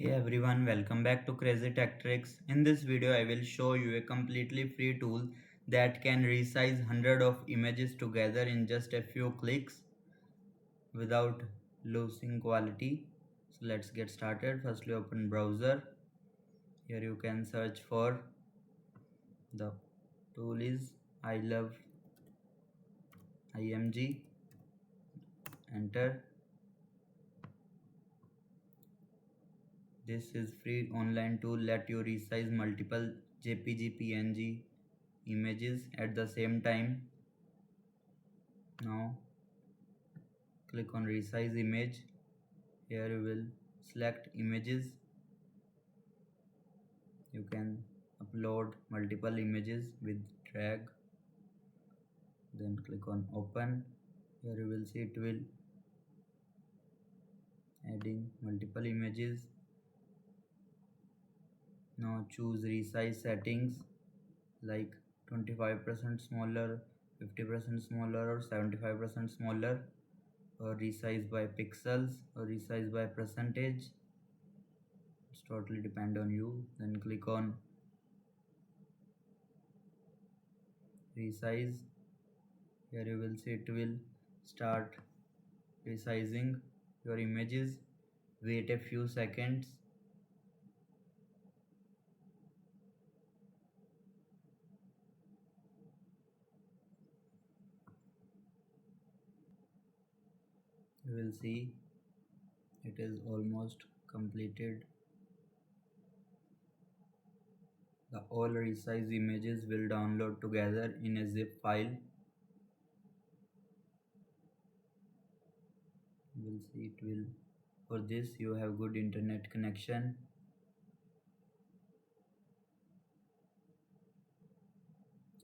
Hey everyone, welcome back to Crazy Tech Tricks. In this video, I will show you a completely free tool that can resize hundred of images together in just a few clicks without losing quality. So let's get started. Firstly, open browser. Here you can search for the tool is I love img. Enter. This is free online tool let you resize multiple JPG PNG images at the same time. Now click on resize image. Here you will select images. You can upload multiple images with drag. Then click on open. Here you will see it will adding multiple images. Now choose resize settings like 25% smaller, 50% smaller, or 75% smaller, or resize by pixels, or resize by percentage. It's totally depend on you. Then click on resize. Here you will see it will start resizing your images. Wait a few seconds. You will see it is almost completed. The all resized images will download together in a zip file. You will see it will. For this you have good internet connection.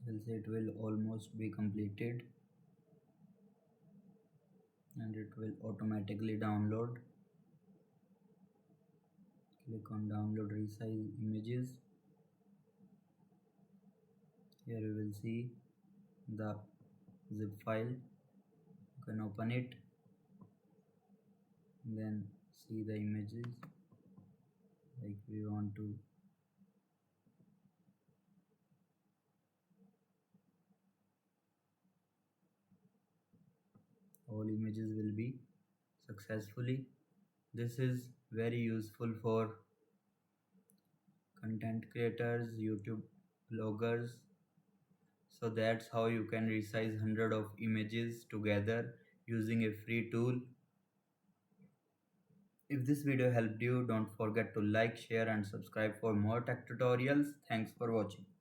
You will see it will almost be completed and it will automatically download. Click on download resize images. Here you will see the zip file. You can open it, then see the images like we want to. All images will be successfully. This is very useful for content creators, YouTube bloggers. So that's how you can resize hundred of images together using a free tool. If this video helped you, don't forget to like, share and subscribe for more tech tutorials. Thanks for watching.